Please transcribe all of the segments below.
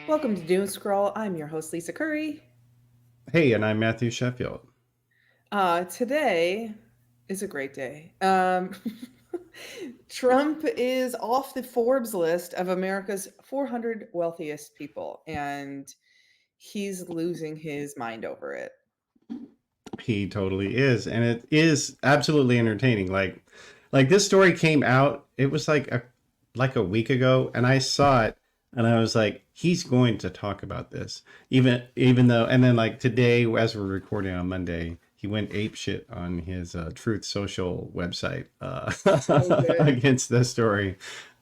Welcome to Doomscroll. I'm your host, Lisa Curry. Hey, and I'm Matthew Sheffield. Today is a great day. Trump is off the Forbes list of America's 400 wealthiest people, and he's losing his mind over it. He totally is, and it is absolutely entertaining. Like this story came out, it was like a week ago, and I saw it, and I was like, he's going to talk about this, even though, and then like today, as we're recording on Monday, he went ape shit on his Truth Social website So good. against this story.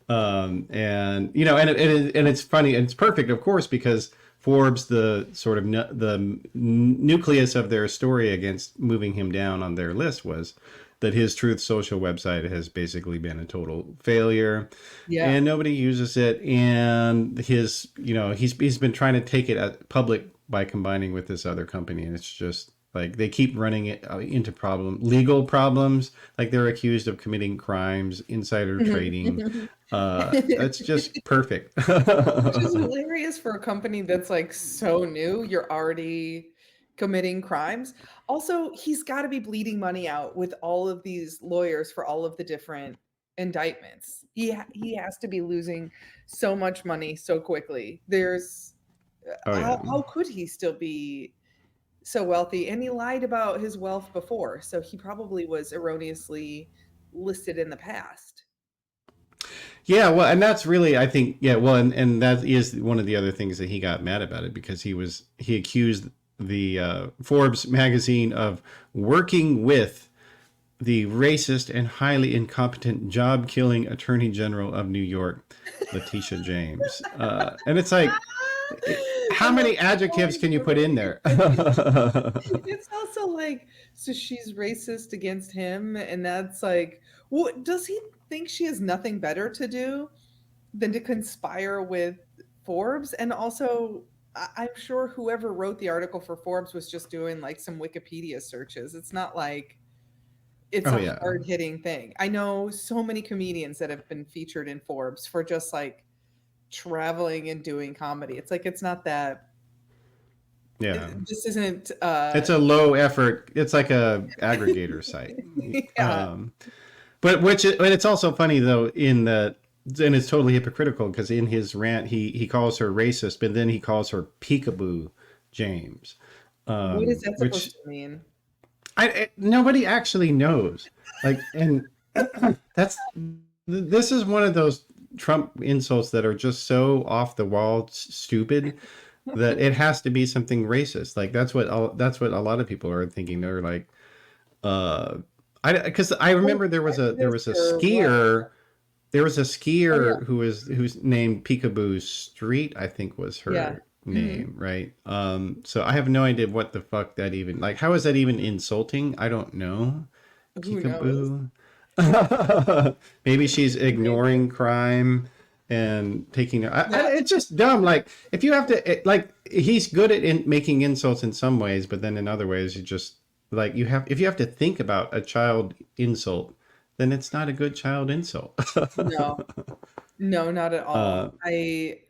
And and it's funny and it's perfect, of course, because Forbes, the sort of the nucleus of their story against moving him down on their list was that his Truth Social website has basically been a total failure, Yeah. and nobody uses it. And he's been trying to take it public by combining with this other company, and it's just like they keep running it into legal problems. Like they're accused of committing crimes, insider trading. That's just perfect. Which is hilarious for a company that's like so new. You're already committing crimes. Also, he's got to be bleeding money out with all of these lawyers for all of the different indictments. He has to be losing so much money so quickly. There's Oh yeah. how could he still be so wealthy? And he lied about his wealth before, so he probably was erroneously listed in the past. Yeah, well, and that's really, I think, yeah, well, and that is one of the other things that he got mad about it, because he accused the Forbes magazine of working with the racist and highly incompetent job-killing Attorney General of New York, Letitia James. And it's like, how I love many adjectives can you put in the there? It's also like, so she's racist against him, and that's like, what does he think she has nothing better to do than to conspire with Forbes? And also, I'm sure whoever wrote the article for Forbes was just doing like some Wikipedia searches. It's not like it's Oh a yeah. hard hitting thing. I know so many comedians that have been featured in Forbes for just like traveling and doing comedy. It's like it's not that Yeah. this isn't It's a low effort. It's like a aggregator site. yeah. Um, but it's also funny though in that, and it's totally hypocritical, because in his rant he calls her racist, but then he calls her peekaboo James, What is that supposed which to mean? nobody actually knows. Like, and that's this is one of those Trump insults that are just so off the wall stupid that it has to be something racist. Like that's what a lot of people are thinking. They're like, because I Like remember prejudice or what? there was a Oh yeah. skier who's named Peekaboo Street, I think was Yeah. her Mhm. name, right? So I have no idea what the fuck that even, like, how is that even insulting? I don't know. Who knows? Peekaboo. Maybe she's Named it. ignoring crime and taking. Yeah. It's just dumb. Like, if you have to, like, he's good at making insults in some ways, but then in other ways, you just like if you have to think about a child insult, then it's not a good child insult. No. No, not at all.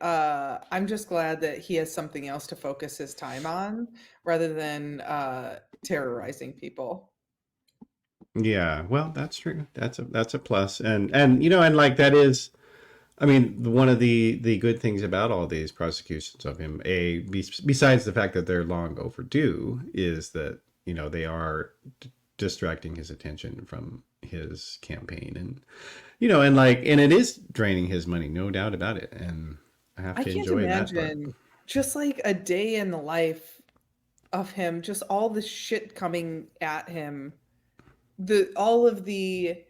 uh, I'm just glad that he has something else to focus his time on rather than terrorizing people. yeah, well, that's true. That's a plus, and and like that is, I mean, one of the good things about all these prosecutions of him, besides the fact that they're long overdue, is that they are distracting his attention from his campaign, and and it is draining his money, no doubt about it, and I have I to can't enjoy that part. imagine just like a day in the life of him, just all the shit coming at him, the all of the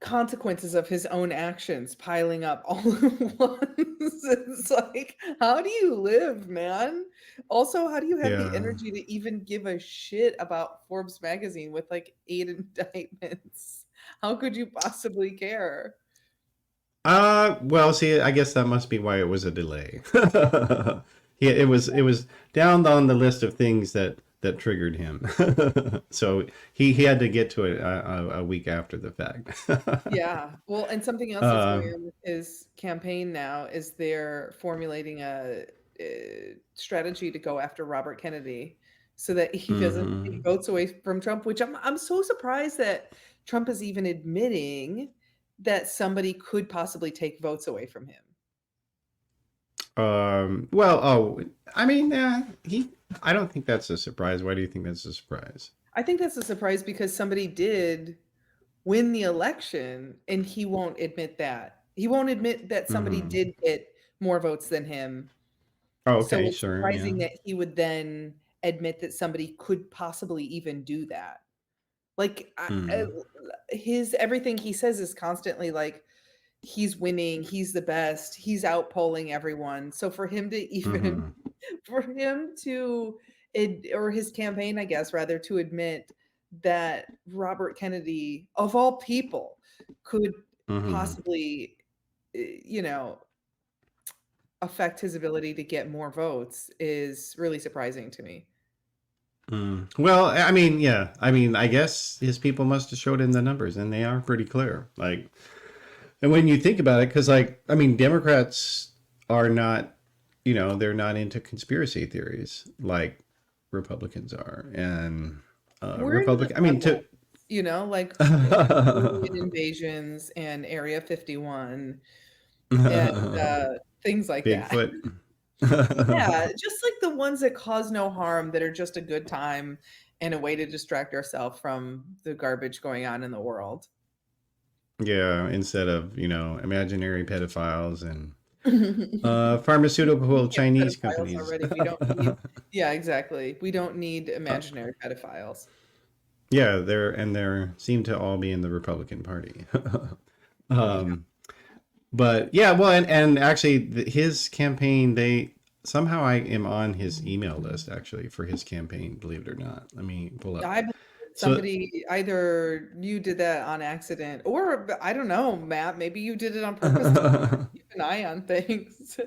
consequences of his own actions piling up all at once. It's like, how do you live, man? Also, how do you have the Yeah. energy to even give a shit about Forbes magazine with like 8 indictments? How could you possibly care? Well, see, I guess that must be why it was a delay. Yeah, it was down on the list of things that triggered him. So he had to get to it a week after the fact. Yeah. Well, and something else that's going uh, on with his campaign now is they're formulating a strategy to go after Robert Kennedy so that he doesn't take Hmm. votes away from Trump, which I'm so surprised that Trump is even admitting that somebody could possibly take votes away from him. Well, oh, I mean, I don't think that's a surprise. Why do you think that's a surprise? I think that's a surprise because somebody did win the election and he won't admit that. He won't admit that somebody Hmm. did get more votes than him. Oh, So okay, it's sure, yeah. surprising that he would then admit that somebody could possibly even do that. Like Mm. his everything he says is constantly like he's winning, he's the best, he's outpolling everyone. So for him to even Hmm. for him to or his campaign, I guess, rather to admit that Robert Kennedy, of all people, could Hmm. possibly, you know, affect his ability to get more votes is really surprising to me. Mm. Well, I mean, yeah. I mean, I guess his people must have showed him the numbers, and they are pretty clear. Like, and when you think about it, because, like, I mean, Democrats are not, they're not into conspiracy theories like Republicans are, and We're in the Republican. I mean, odd one, to like alien invasions and Area 51 and things like that. Bigfoot. Yeah, just like the ones that cause no harm, that are just a good time and a way to distract ourselves from the garbage going on in the world. Yeah, instead of, imaginary pedophiles and We pharmaceutical have Chinese pedophiles companies. already. We don't need Yeah, exactly. We don't need Uh, imaginary pedophiles. yeah, they're seem to all be in the Republican Party. Yeah. um, but yeah, well, and actually, his campaign, they somehow I am on his email list actually for his campaign. Believe it or not, let me pull up. I believe that So, somebody, either you did that on accident, or I don't know, Matt, maybe you did it on purpose to keep an eye on things.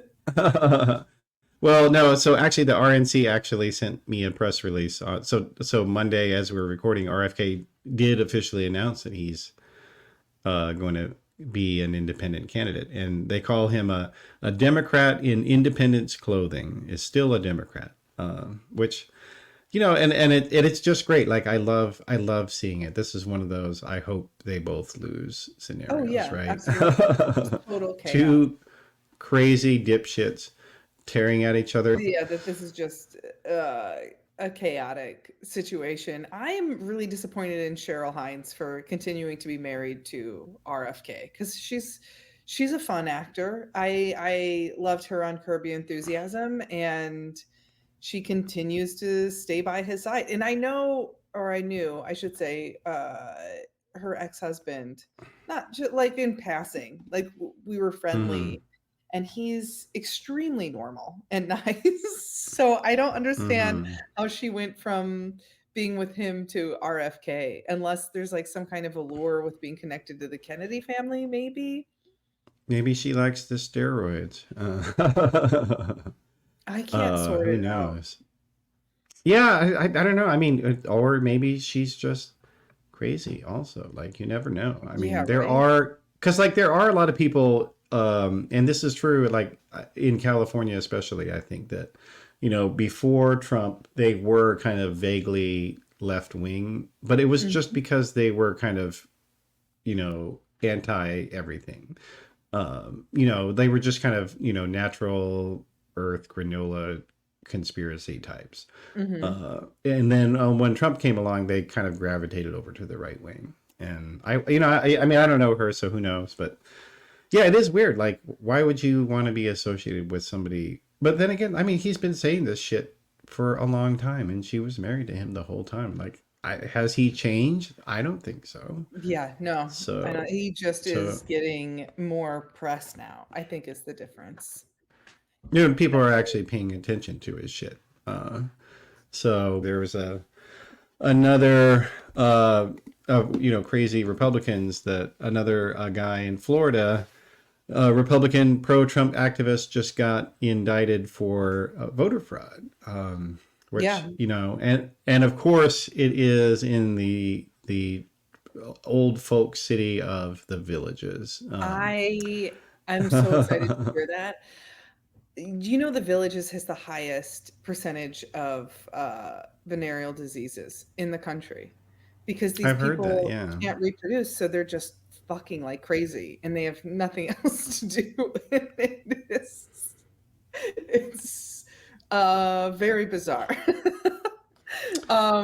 well, no. So actually, the RNC actually sent me a press release. So Monday, as we were recording, RFK did officially announce that he's going to be an independent candidate, and they call him a Democrat in independence clothing. Is still a Democrat, which it's just great. Like I love seeing it. This is one of those I hope they both lose Oh scenarios, yeah, right? absolutely. Just total chaos. Two crazy dipshits tearing at each other. Yeah, that this is just uh, a chaotic situation. I am really disappointed in Cheryl Hines for continuing to be married to RFK, because she's a fun actor. I loved her on Curb Your Enthusiasm, and she continues to stay by his side. And I know, or I knew, I should say, her ex-husband, not just like in passing, like we were Hmm. friendly, and he's extremely normal and nice. So I don't understand Hmm. how she went from being with him to RFK, unless there's like some kind of allure with being connected to the Kennedy family, maybe. Maybe she likes the steroids. I can't sort Who it out. knows? Yeah, I don't know. I mean, or maybe she's just crazy also. Like you never know. I Yeah, mean, there right. are because like there are a lot of people, and this is true. Like in California, especially, I think that before Trump, they were kind of vaguely left wing, but it was just Mhm. because they were kind of anti everything. They were just kind of natural earth granola conspiracy types. Mhm. And then when Trump came along, they kind of gravitated over to the right wing. And I mean, I don't know her, so who knows? But yeah, it is weird. Like, why would you want to be associated with somebody? But then again, I mean, he's been saying this shit for a long time, and she was married to him the whole time. Like, has he changed? I don't think so. Yeah, no, So, he just so is getting more press now, I think is the difference. people are actually paying attention to his shit. So there was another crazy Republicans that another guy in Florida, a Republican pro-Trump activist, just got indicted for voter fraud, which Yeah, and of course it is in the old folk city of the Villages. I I'm so excited to hear that. you know, the Villages has the highest percentage of venereal diseases in the country because these I've heard that. people Yeah. can't reproduce, so they're just fucking like crazy, and they have nothing else to do. It's very bizarre.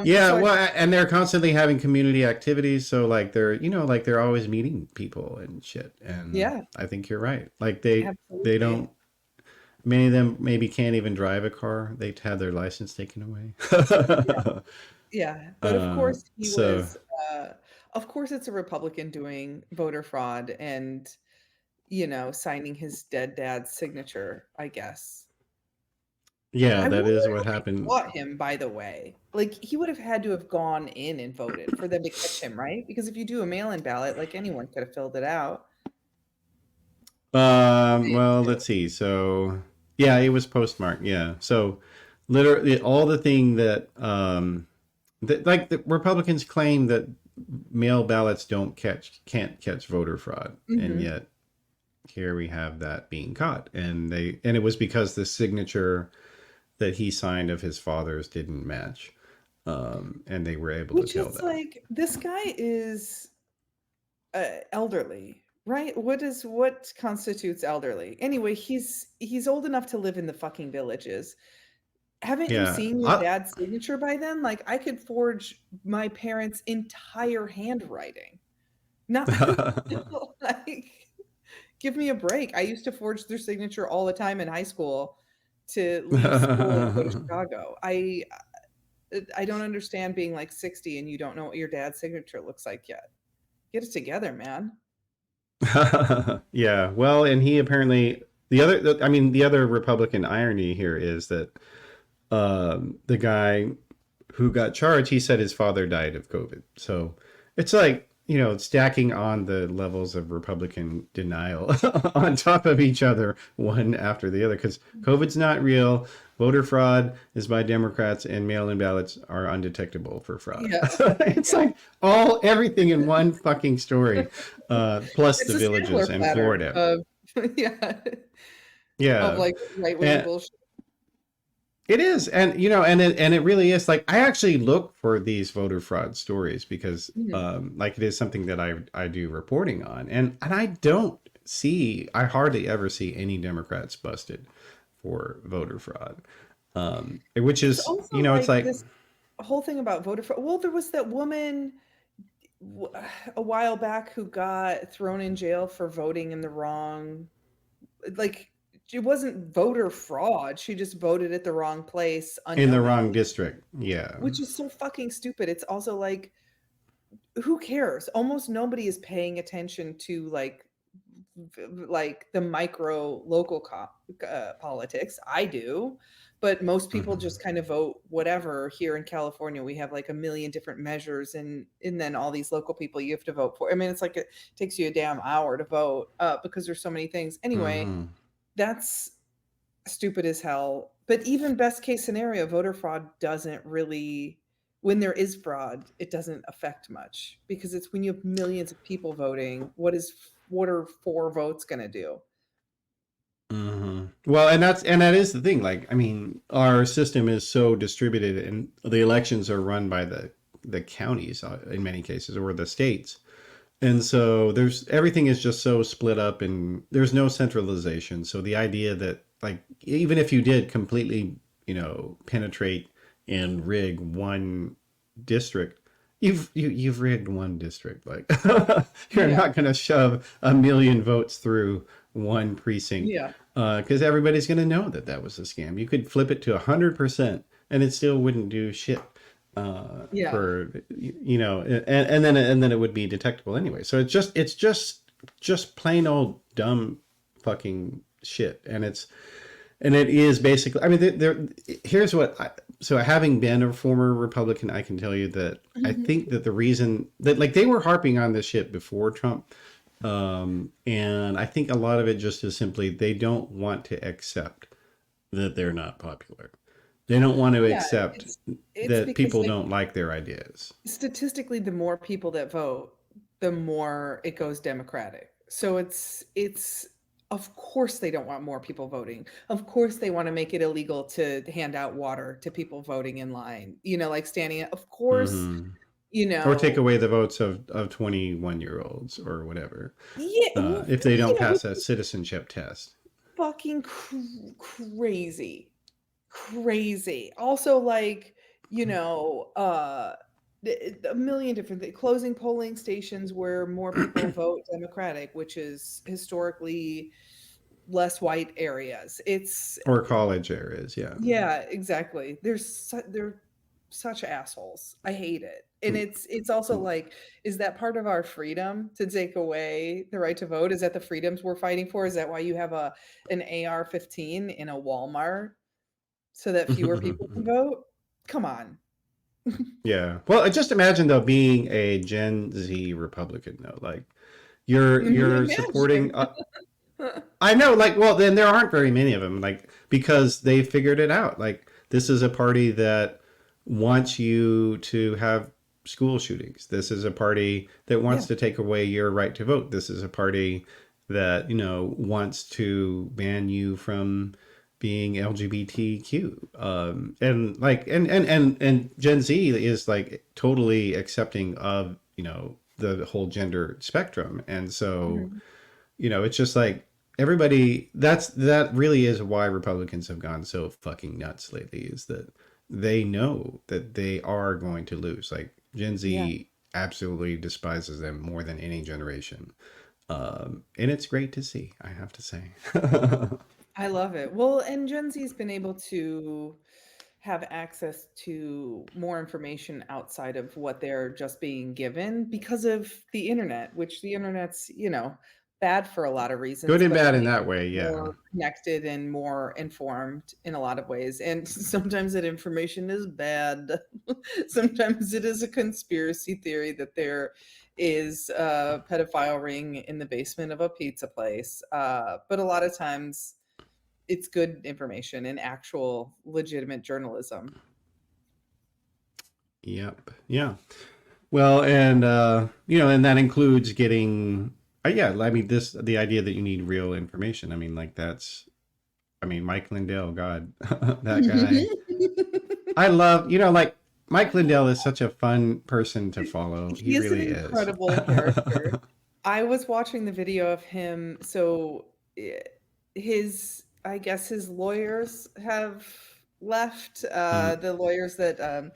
Yeah, So I well, and they're constantly having community activities, so like like they're always meeting people and shit. And yeah, I think you're right. Like they absolutely. don't many of them maybe can't even drive a car. They've had their license taken away. Yeah, yeah. But of uh, course he so was of course it's a Republican doing voter fraud and, you know, signing his dead dad's signature, I guess. yeah, I that wonder is what how they happened. caught him, by the way. Like, he would have had to have gone in and voted for them to catch him, right? Because if you do a mail-in ballot, like, anyone could have filled it out. They Well, do. let's see. So yeah, it was postmarked. Yeah, so literally all the thing that like the Republicans claim that mail ballots can't catch voter fraud, and Mhm. yet here we have that being caught, and it was because the signature that he signed of his father's didn't match, and they were able to Which tell is that. like, this guy is, elderly, right? What constitutes elderly? Anyway, he's old enough to live in the fucking Villages. Haven't you Yeah, seen your dad's signature by then? Like, I could forge my parents' entire handwriting. Not like, give me a break. I used to forge their signature all the time in high school to leave school and go to Chicago. I don't understand being, like, 60 and you don't know what your dad's signature looks like yet. Get it together, man. yeah. Well, and he apparently I mean, the other Republican irony here is that the guy who got charged, he said his father died of COVID. So it's like, stacking on the levels of Republican denial on top of each other, one after the other, because COVID's not real. Voter fraud is by Democrats, and mail-in ballots are undetectable for fraud. Yeah, It's yeah. like everything in one fucking story, plus It's the a sampler Villages and platter Florida. of yeah, of, Yeah. like, right-wing And bullshit. it is, and and it really is. Like, I actually look for these voter fraud stories because, Mhm. like, it is something that I do reporting on, and I hardly ever see any Democrats busted for voter fraud, which It's is, also it's like like, this whole thing about voter fraud. Well, there was that woman w a while back who got thrown in jail for voting in the wrong, like, it wasn't voter fraud, she just voted at the wrong place in the wrong unknowingly, district. Yeah. which is so fucking stupid. It's also like, who cares? Almost nobody is paying attention to, like, the micro local politics. I do, but most people Mhm. just kind of vote whatever. Here in California, we have like a million different measures, and then all these local people you have to vote for. I mean, it's like it takes you a damn hour to vote because there's so many things. Anyway, Mhm. that's stupid as hell. But even best case scenario, voter fraud doesn't really, when there is fraud, it doesn't affect much because it's when you have millions of people voting, what are 4 votes gonna do? Well, and that is the thing. Like, I mean, our system is so distributed, and the elections are run by the counties, in many cases, or the states. And so there's everything is just so split up, and there's no centralization. So the idea that, like, even if you did completely, penetrate and rig one district, you've rigged one district. Like, you're Yeah, not going to shove a million votes through one precinct, yeah, because everybody's going to know that that was a scam. You could flip it to 100%, and it still wouldn't do shit, yeah, for, and then it would be detectable anyway. So it's just plain old dumb fucking shit, and it is basically, I mean, here's so having been a former Republican, I can tell you that I mhm. think that the reason that, like, they were harping on this shit before Trump, and I think a lot of it just is simply they don't want to accept that they're not popular. They don't want to Yeah, accept it's that because, people like, don't like their ideas. statistically, the more people that vote, the more it goes Democratic. So it's of course they don't want more people voting. Of course they want to make it illegal to hand out water to people voting in line, like standing, of course, Hmm. you Or take know, away the votes of 21-year-olds or whatever, yeah, well, if they don't which pass that is citizenship test. fucking crazy. Crazy. Also, like, you know, uh, a million different things. Closing polling stations where more people vote Democratic, which is historically less white areas. It's Or college areas, yeah. yeah, exactly. They're such assholes. I hate it. And it's also like, is that part of our freedom to take away the right to vote? Is that the freedoms we're fighting for? Is that why you have an AR-15 in a Walmart so that fewer people can vote? Come on. Yeah. Well, I just imagine though being a Gen Z Republican though, like you're Imagine. supporting. I know, like, well, then there aren't very many of them, like because they figured it out. Like this is a party that wants you to have school shootings. This is a party that wants Yeah. to take away your right to vote. This is a party that wants to ban you from being LGBTQ. And like and Gen Z is like totally accepting of the whole gender spectrum, and so Mhm. it's just like everybody. That really is why Republicans have gone so fucking nuts lately. Is that they know that they are going to lose. Like Gen Yeah. Z absolutely despises them more than any generation, and it's great to see. I have to say. I love it. Well, and Gen Z's been able to have access to more information outside of what they're just being given because of the internet, which the internet's, bad for a lot of Good reasons, and but it bad in makes that us way, yeah. more connected and more informed in a lot of ways. And sometimes that information is bad. Sometimes it is a conspiracy theory that there is a pedophile ring in the basement of a pizza place. But a lot of times it's good information and actual legitimate journalism. Yep. Yeah. Well, and and that includes getting yeah, I mean the idea that you need real information. I mean like Mike Lindell, God, that guy. I love, like Mike Lindell is such a fun person to follow. He He is an really is. incredible character. I was watching the video of him, so, I guess his lawyers have left, the lawyers that,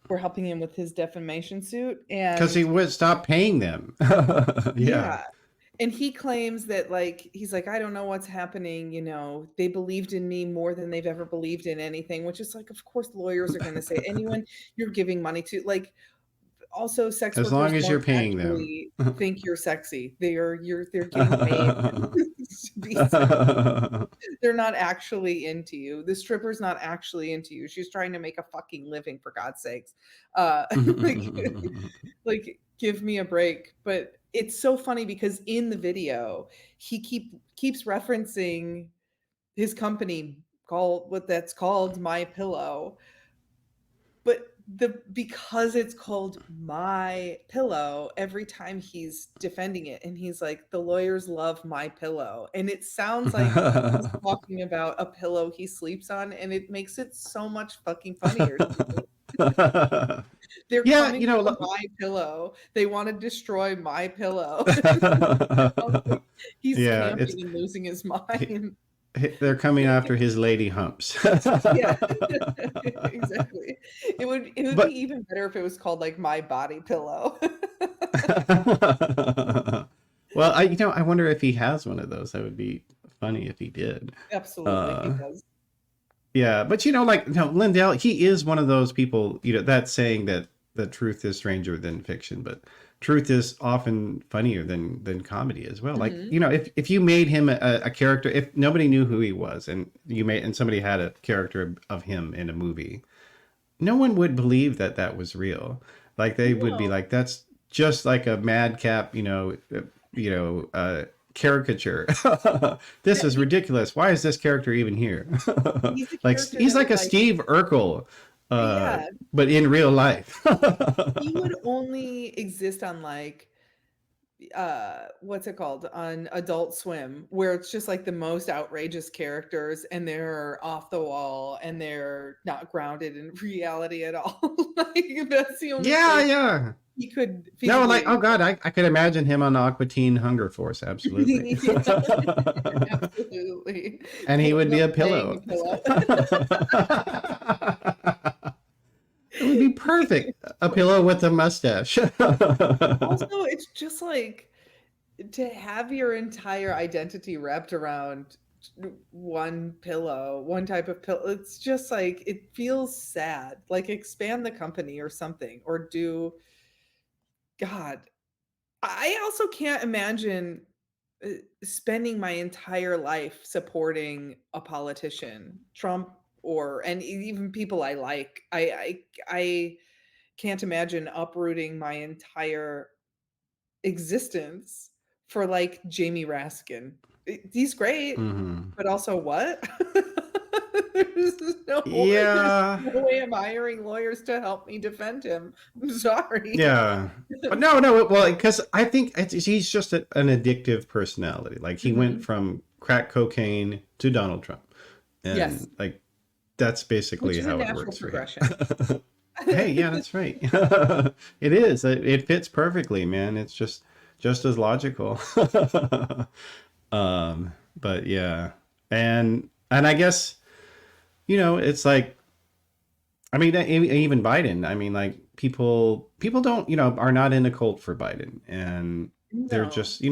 were helping him with his defamation suit, Because he and would stop paying them. Yeah. yeah. And he claims that, like, he's like, "I don't know what's happening, they believed in me more than they've ever believed in anything," which is like, of course, lawyers are gonna say anyone you're giving money to, like, also sex As long workers as you're don't paying them. actually think you're sexy. They're getting paid to be sexy. They're not actually into you. The stripper's not actually into you. She's trying to make a fucking living, for God's sakes. Like like, give me a break. But it's so funny because in the video, he keeps referencing his company called what that's called My Pillow, but because it's called My Pillow, every time he's defending it, and he's like, "The lawyers love My Pillow," and it sounds like he's talking about a pillow he sleeps on, and it makes it so much fucking funnier to me. They're Yeah, coming for My Pillow. They wanna destroy My Pillow. He's yeah, it's camping and losing his mind. they're coming after his lady humps. Yeah, exactly. It would be But even better if it was called, like, My Body Pillow. well, I wonder if he has one of those. That would be funny if he did. Absolutely, he Uh, does. yeah, but like Lindell, he is one of those people. That's saying that the truth is stranger than fiction, but truth is often funnier than comedy as well. Like Mhm. if you made him a character, if nobody knew who he was, and somebody had a character of him in a movie, no one would believe that that was real. Like they would be No, like, that's just like a madcap, caricature. This yeah, is ridiculous. Why is this character even here? he's a Like character he's that like would, a like Steve Urkel, yeah, but in real life. he would only exist on, like, what's it called on Adult Swim, where it's just like the most outrageous characters and they're off the wall and they're not grounded in reality at all. Like that's the only Yeah, place yeah. he could No, like, feasibly oh God, I could imagine him on the Aqua Teen Hunger Force. Absolutely. yeah, absolutely. And he would be a Playing pillow. a pillow. It would be perfect. A pillow with a mustache. Also, it's just like to have your entire identity wrapped around one pillow, one type of pillow. It's just like it feels sad. Like expand the company or something, or do God. I also can't imagine spending my entire life supporting a politician, Trump, or and even people I like. I can't imagine uprooting my entire existence for like Jamie Raskin. He's great, Hmm. but also what? there's there's Yeah. no way I'm hiring lawyers to help me defend him. I'm sorry. Yeah. But no, no. Well, because I think he's just an addictive personality. Like he went Mhm. from crack cocaine to Donald Trump, Yes, and like that's which basically is a how it natural works for him. progression. Hey, yeah, that's right. It is. It fits perfectly, man. It's just as logical. But yeah, and I guess it's like I mean even Biden. I mean like people don't are not in a cult for Biden, and they're No. just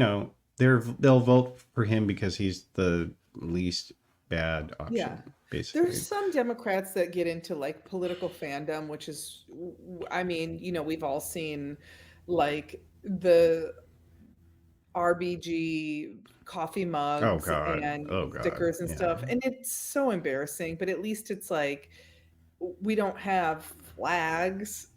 they'll vote for him because he's the least bad Yeah. option, There's basically. some Democrats that get into like political fandom, which is, I mean, we've all seen like the RBG coffee Oh mugs God. and Oh God. stickers and Yeah. stuff. And it's so embarrassing, but at least it's like we don't have flags.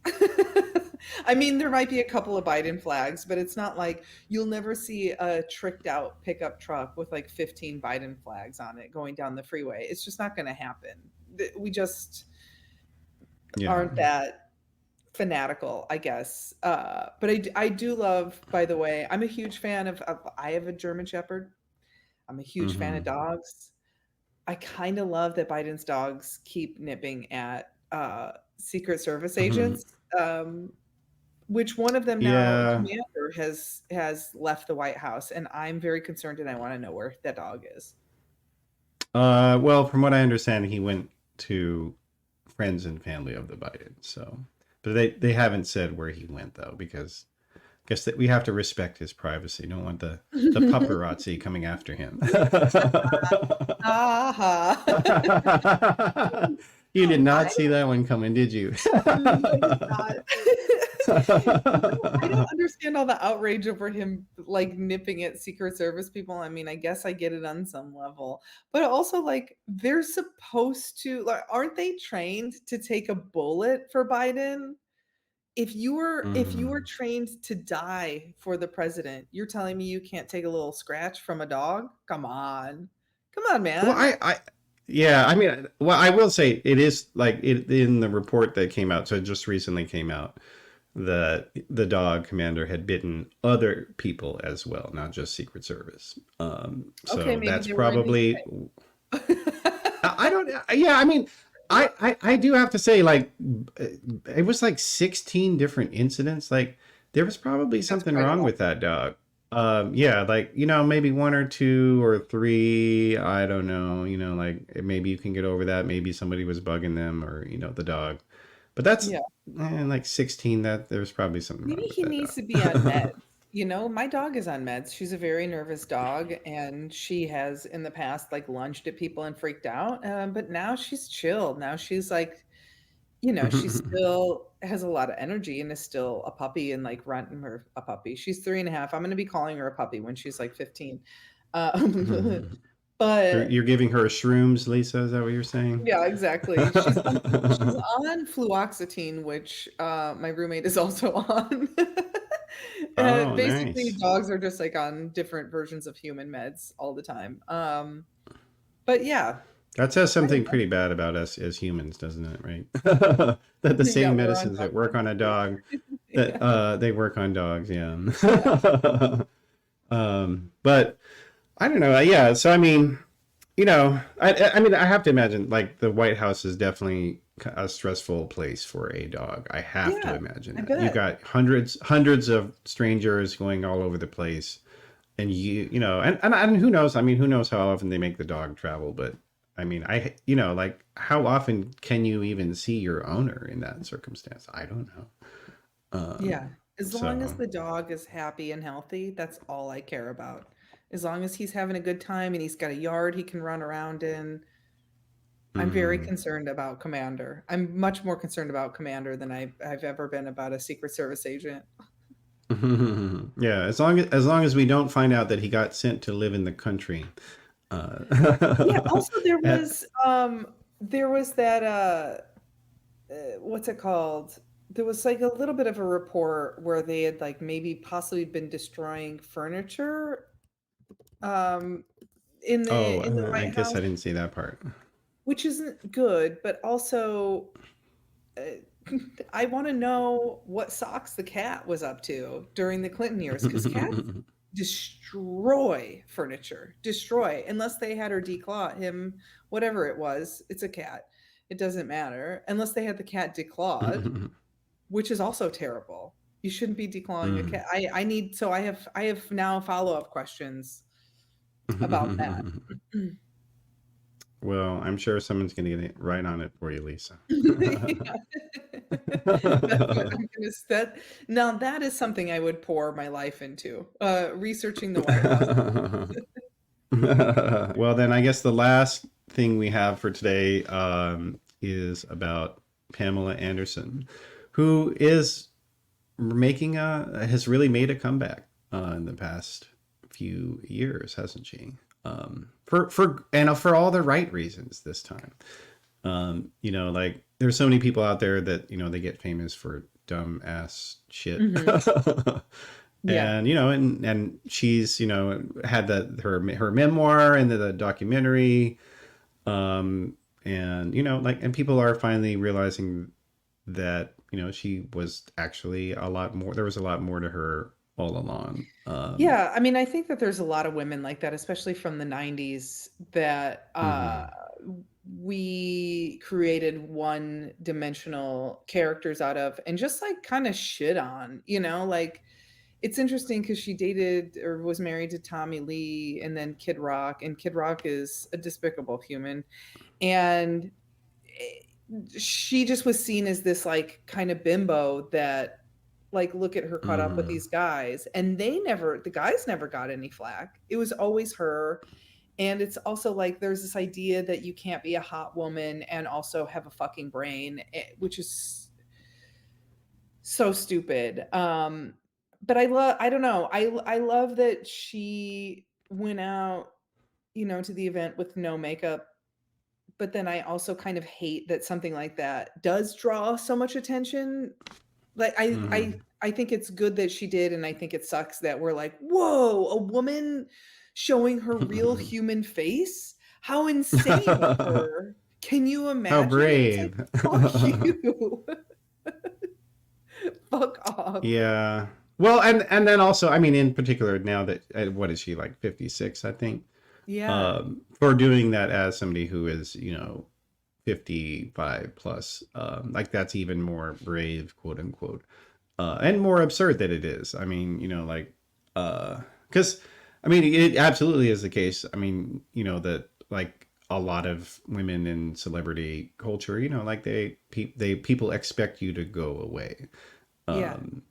I mean, there might be a couple of Biden flags, but it's not like you'll never see a tricked out pickup truck with like 15 Biden flags on it going down the freeway. It's just not going to happen. We just Yeah. aren't that fanatical, I guess. But I do love, by the way, I'm a huge fan of I have a German Shepherd. I'm a huge fan of Hmm. dogs. I kind of love that Biden's dogs keep nipping at Secret Service Hmm. agents. Which one of them now, a Yeah. commander, has left the White House, and I'm very concerned, and I want to know where that dog is. Well, from what I understand, he went to friends and family of the Biden. So, but they haven't said where he went though, because I guess that we have to respect his privacy. Don't want the paparazzi coming after him. Aha. You did I not see that one coming, did you? I did not. I don't understand all the outrage over him, like, nipping at Secret Service people. I mean, I guess I get it on some level, but also, like, they're supposed to like, aren't they trained to take a bullet for Biden? If you were Mhm. trained to die for the president, you're telling me you can't take a little scratch from a dog? Come on. Come on, Well, man. yeah, I mean, well, I will say it is like it in the report that came out. So it just recently came out that the dog commander had bitten other people as well, not just Secret Service. Okay, So maybe that's they were in his probably way. I don't. Yeah, I mean, I do have to say, like, it was like 16 different incidents. Like, there was probably That's something quite a wrong lot. with that dog. Yeah, like maybe one or two or three. I don't know. Like maybe you can get over that. Maybe somebody was bugging them or the dog. But that's Yeah. like 16. That there's probably something Maybe wrong with he that needs to be on meds. dog. My dog is on meds. She's a very nervous dog, and she has in the past like lunged at people and freaked out. But now she's chilled. Now she's like, she still has a lot of energy and is still a puppy and like running her a puppy. She's 3.5. I'm going to be calling her a puppy when she's like 15. But You're giving her shrooms, Lisa. Is that what you're saying? yeah, exactly. She's on fluoxetine, which, my roommate is also on. Oh, Basically, nice. dogs are just, like, on different versions of human meds all the time. But yeah, That says I don't something know. pretty bad about us as humans, doesn't it? Right? That the Yeah, same we're on medicines that dog work meds on a too. dog that Yeah. they work on dogs. Yeah. Yeah. But I don't know. Yeah. So I mean, I mean, I have to imagine like the White House is definitely a stressful place for a dog. I have to Yeah. imagine I that you've bet. got hundreds of strangers going all over the place, and and who knows? I mean, who knows how often they make the dog travel? But I mean, like how often can you even see your owner in that circumstance? I don't know. Yeah. As long as So. the dog is happy and healthy, that's all I care about. As long as he's having a good time and he's got a yard he can run around in, I'm very Mhm. concerned about Commander. I'm much more concerned about Commander than I've ever been about a Secret Service agent. Yeah, as long as we don't find out that he got sent to live in the country. Yeah, also Uh, there was that what's it called? There was like a little bit of a report where they had like maybe possibly been destroying furniture um oh, in the I White guess House, I didn't see that part. which isn't good, but also uh, I want to know what socks the cat was up to during the Clinton years because cats destroy furniture, destroy, unless they had her declaw him, whatever it was. It's a cat. It doesn't matter unless they had the cat declawed, which is also terrible. You shouldn't be declawing a cat. I need so I have now follow-up questions about that. Well, I'm sure someone's going to get it right on it for you, Lisa. Yeah. That's what I'm gonna that now that is something I would pour my life into, researching the White House. Well, then I guess the last thing we have for today is about Pamela Anderson, who is has really made a comeback in the past few years, hasn't she? For all the right reasons this time. Like there's so many people out there that they get famous for dumb ass shit. Mhm. Yeah. And she's had her memoir and the documentary, and and people are finally realizing that she was actually a lot more. There was a lot more to her all along. Yeah, I mean, I think that there's a lot of women like that, especially from the 90s, that Mhm. we created one-dimensional characters out of and just like kind of shit on, like it's interesting because she dated or was married to Tommy Lee and then Kid Rock, and Kid Rock is a despicable human. And eh, she just was seen as this like kind of bimbo that like look at her caught up with Mhm. these guys, and the guys never got any flack. It was always her. And it's also like there's this idea that you can't be a hot woman and also have a fucking brain, which is so stupid. But I don't know. I love that she went out, to the event with no makeup. But then I also kind of hate that something like that does draw so much attention. Like Mhm. I think it's good that she did, and I think it sucks that we're like, "Whoa, a woman showing her real human face? How insane of her." Can you How imagine? It's like, brave. "Fuck you. Fuck off." Yeah. Well, and then also, I mean, in particular, now that what is she, like 56, I think, Yeah. for doing that as somebody who is 55 plus, like that's even more brave, quote unquote, and more absurd that it is. I mean, like, because I mean, it absolutely is the case. I mean, that like a lot of women in celebrity culture, like people expect you to go away. Yeah. Um,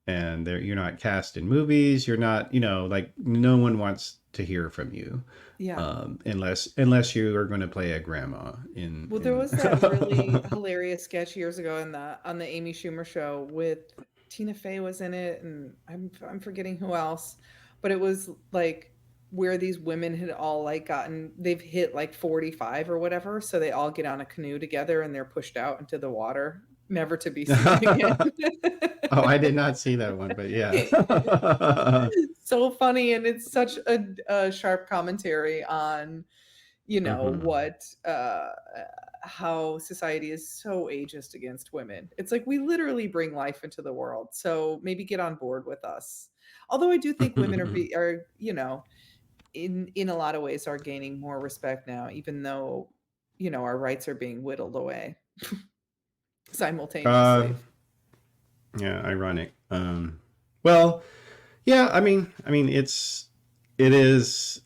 and you're not cast in movies. You're not, like no one wants to hear from you, Yeah. unless you are going to play a grandma Well, there in. was that really hilarious sketch years ago on the Amy Schumer show with Tina Fey was in it, and I'm forgetting who else, but it was like where these women had all like they've hit like 45 or whatever, so they all get on a canoe together and they're pushed out into the water, never to be seen again. Oh, I did not see that one, but yeah. So funny, and it's such a sharp commentary on Mm-hmm. what how society is so ageist against women. It's like we literally bring life into the world, so maybe get on board with us. Although I do think women are in a lot of ways are gaining more respect now, even though our rights are being whittled away uh, simultaneously. yeah, ironic. Well, yeah, it is.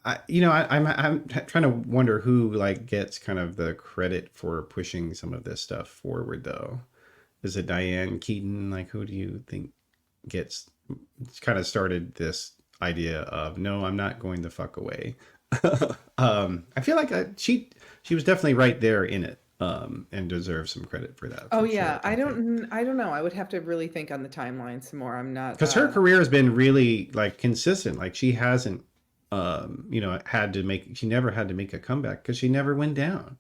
I'm trying to wonder who like gets kind of the credit for pushing some of this stuff forward, though. Is it Diane Keaton? Like, who do you think gets kind of started this idea of no, I'm not going the fuck away? I feel like she was definitely right there in it, and deserves some credit for that Oh for yeah, sure. I think I don't know. I would have to really think on the timeline some more. I'm not because her career has been really like consistent. Like she hasn't, had to make. She never had to make a comeback because she never went down.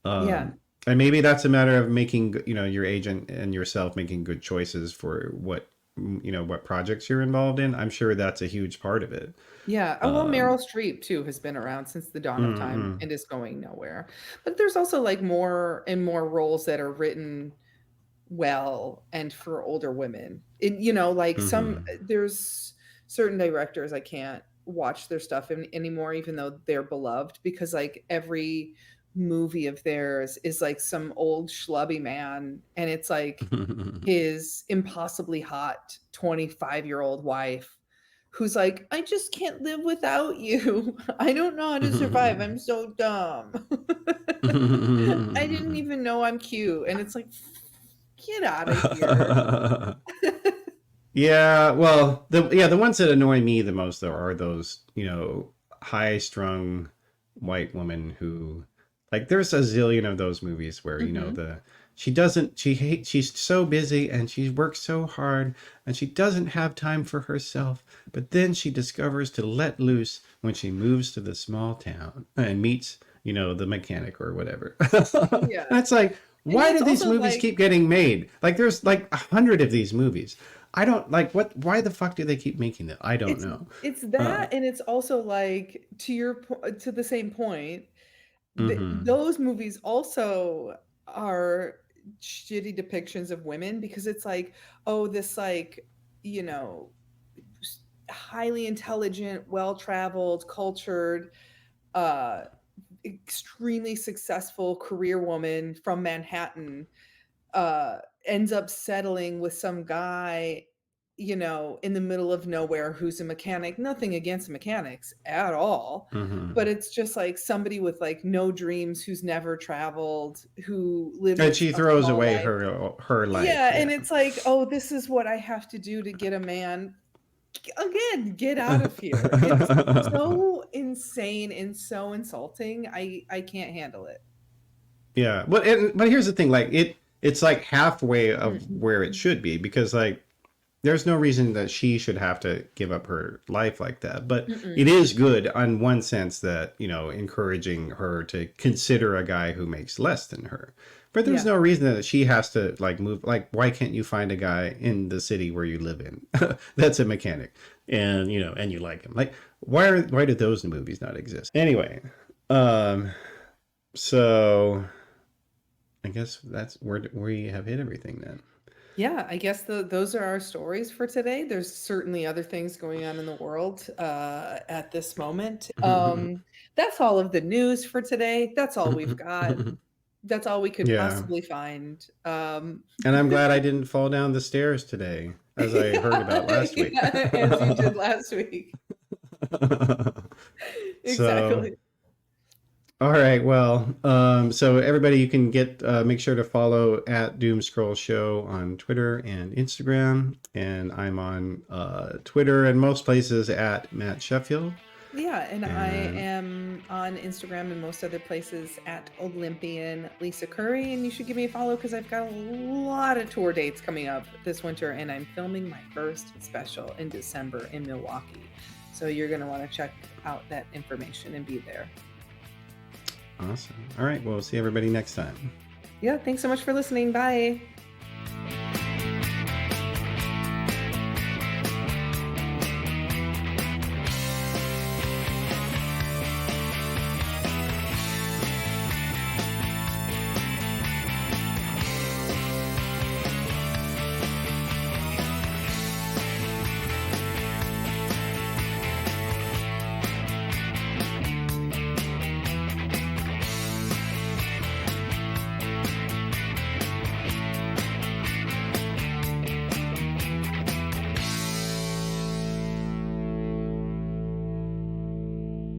yeah. And maybe that's a matter of making, your agent and yourself making good choices for what projects you're involved in. I'm sure that's a huge part of it. Yeah. Oh, well, Um, Meryl Streep too has been around since the dawn of time mm, and is going nowhere. But there's also like more and more roles that are written well and for older women. Like some mm, there's certain directors I can't watch their stuff anymore, even though they're beloved, because like every movie of theirs is like some old schlubby man, and it's like mm. his impossibly hot 25-year-old wife who's like, I just can't live without you. I don't know how to survive. I'm so dumb. I didn't even know I'm cute. And it's like, get out of here. Yeah, well, the ones that annoy me the most though are those, high strung white women who like there's a zillion of those movies where, Hmm. she's so busy and she works so hard and she doesn't have time for herself, but then she discovers to let loose when she moves to the small town and meets, the mechanic or whatever. Yeah. And it's like, And why it's do these also movies like, keep getting made? Like there's like 100 of these movies. I don't like why the fuck do they keep making it? I don't it's know. it's Uh, that, and it's also like to the same point, mm-hmm. those movies also are shitty depictions of women, because it's like, oh, this like, you know, highly intelligent, well-traveled, cultured, uh extremely successful career woman from Manhattan uh ends up settling with some guy, in the middle of nowhere, who's a mechanic. Nothing against mechanics at all, Mm-hmm. but it's just like somebody with like no dreams, who's never traveled, who lives And she a throws small away life. her life. Yeah, and Yeah. it's like, oh, this is what I have to do to get a man. Again, get out of here. It's so insane and so insulting. I can't handle it. Yeah. But here's the thing, like it's like halfway of Mm, where it should be because like there's no reason that she should have to give up her life like that. But it mm-mm. is good on one sense that, encouraging her to consider a guy who makes less than her. But there's Yeah. no reason that she has to like move. Like, why can't you find a guy in the city where you live in that's a mechanic and, and you like him? Like, why do those movies not exist? Anyway, um, so I guess that's where we have hit everything then. Yeah, I guess those are our stories for today. There's certainly other things going on in the world at this moment. That's all of the news for today. That's all we've got. That's all we could Yeah. possibly find. And I'm glad I didn't fall down the stairs today, as I heard about Yeah, last week. yeah, as you did last week. So, Exactly. all right. Well, so everybody, you can make sure to follow at Doomscroll Show on Twitter and Instagram, and I'm on Twitter and most places at Matt Sheffield. Yeah, and I And am on Instagram and most other places at Olympian Lisa Curry, and you should give me a follow because I've got a lot of tour dates coming up this winter, and I'm filming my first special in December in Milwaukee. So you're going to want to check out that information and be there. awesome. All right. Well, we'll see everybody next time. Yeah, thanks so much for listening. Bye.